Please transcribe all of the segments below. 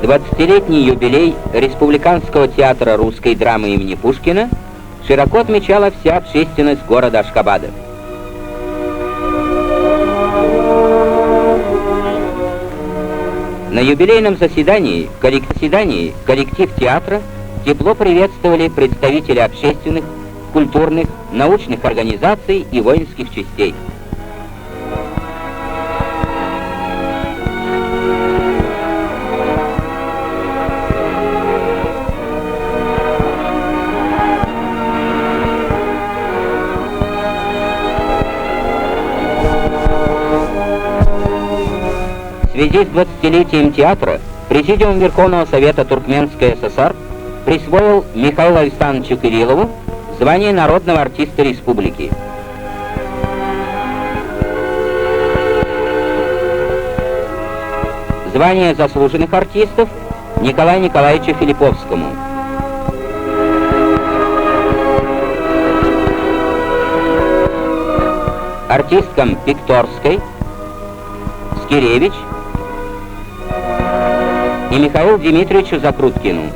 20-летний юбилей Республиканского театра русской драмы имени Пушкина широко отмечала вся общественность города Ашхабада. На юбилейном заседании коллектив театра тепло приветствовали представители общественных, культурных, научных организаций и воинских частей. В связи с 20-летием театра Президиум Верховного Совета Туркменской ССР присвоил Михаилу Александровичу Кириллову звание народного артиста республики. Звание заслуженных артистов Николаю Николаевичу Филипповскому. Артисткам Пикторской, Скиревич и Михаилу Дмитриевичу Закруткину.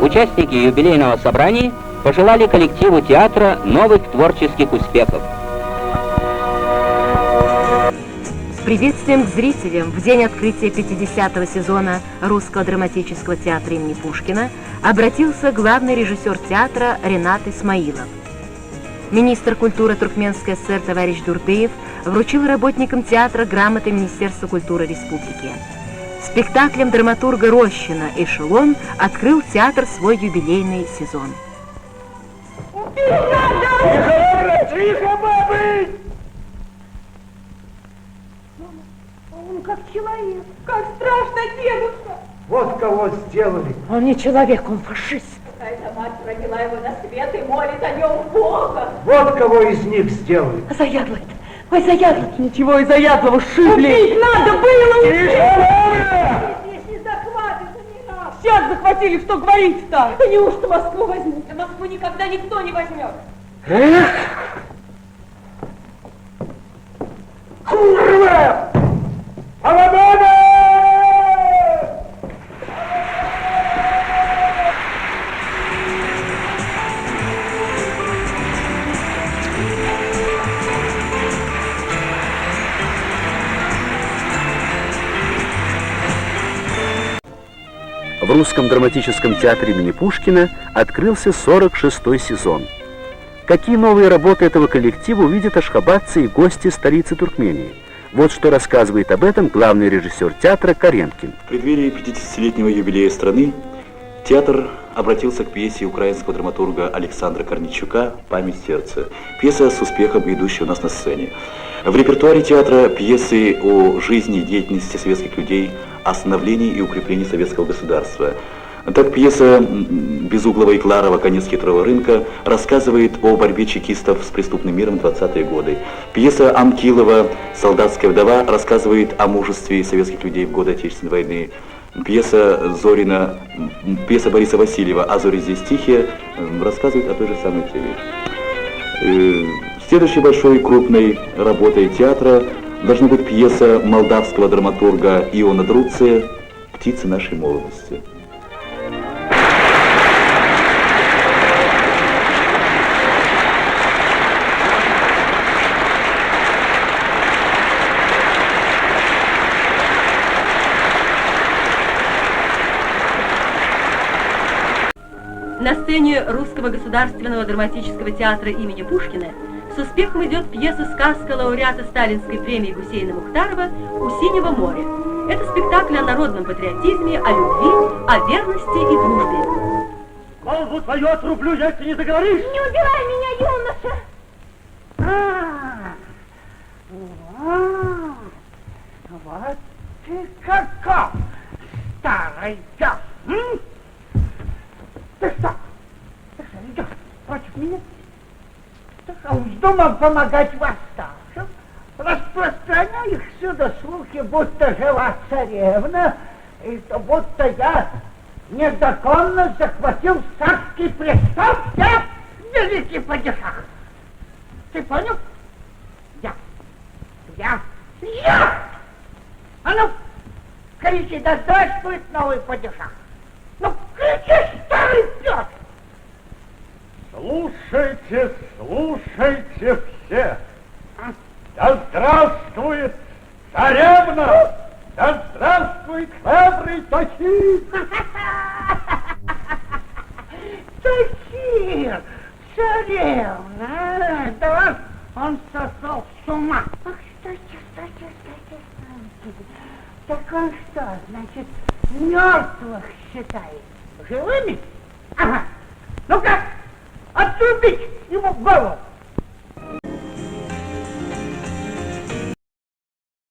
Участники юбилейного собрания пожелали коллективу театра новых творческих успехов. С приветствием к зрителям в день открытия 50-го сезона Русского драматического театра имени Пушкина обратился главный режиссер театра Ренат Исмаилов. Министр культуры Туркменской ССР товарищ Дурдыев вручил работникам театра грамоты Министерства культуры Республики. Спектаклем драматурга Рощина «Эшелон» открыл театр свой юбилейный сезон. Тихо, бабы! Он как человек. Как страшно, дедушка! Вот кого сделали. Он не человек, он фашист. Какая-то мать родила его на свет и молит о нем Бога. Вот кого из них сделали. Заядлый. Ой, заядлый. Ничего из заядлого шибли. Убить надо было! Если захватят, не надо. Сейчас захватили, что говорить-то? Да неужто Москву возьмут? А Москву никогда никто не возьмет. Эх! Курва! Свобода! В Русском драматическом театре имени Пушкина открылся 46-й сезон. Какие новые работы этого коллектива увидят ашхабадцы и гости столицы Туркмении? Вот что рассказывает об этом главный режиссер театра Каренкин. В преддверии 50-летнего юбилея страны театр обратился к пьесе украинского драматурга Александра Корничука «Память сердца». Пьеса с успехом, идущая у нас на сцене. В репертуаре театра пьесы о жизни и деятельности советских людей, о становлении и укреплении советского государства. Так пьеса Безуглова и Кларова «Конец хитрого рынка» рассказывает о борьбе чекистов с преступным миром в 20-е годы. Пьеса Анкилова «Солдатская вдова» рассказывает о мужестве советских людей в годы Отечественной войны. Пьеса Бориса Васильева «А зори здесь тихие» рассказывает о той же самой теме. Следующей большой крупной работой театра должна быть пьеса молдавского драматурга Иона Друция «Птицы нашей молодости». На сцене Русского государственного драматического театра имени Пушкина с успехом идет пьеса-сказка лауреата Сталинской премии Гусейна Мухтарова «У синего моря». Это спектакль о народном патриотизме, о любви, о верности и дружбе. Голову твою отрублю, если не договоришь! Не убивай меня, юноша! Вот ты каков, старый пес! Ты что? Ты что, идешь против меня? Ты что, вздумал помогать восставшим? Распространяй их сюда слухи, будто жива царевна, и то будто я незаконно захватил царский престол. Я великий падишах. Ты понял? Я ну, кричи, да здравствует новый падишах. Ну, кричи, старый пес. Слушайте, слушайте все. Да здравствует царевна! Да здравствует храбрый Тахир! Тахир, царевна, да вас он сошел с ума. Ах, стойте. Так он что, значит, мертвых считает живыми? Ага. Ну как, отрубить ему голову.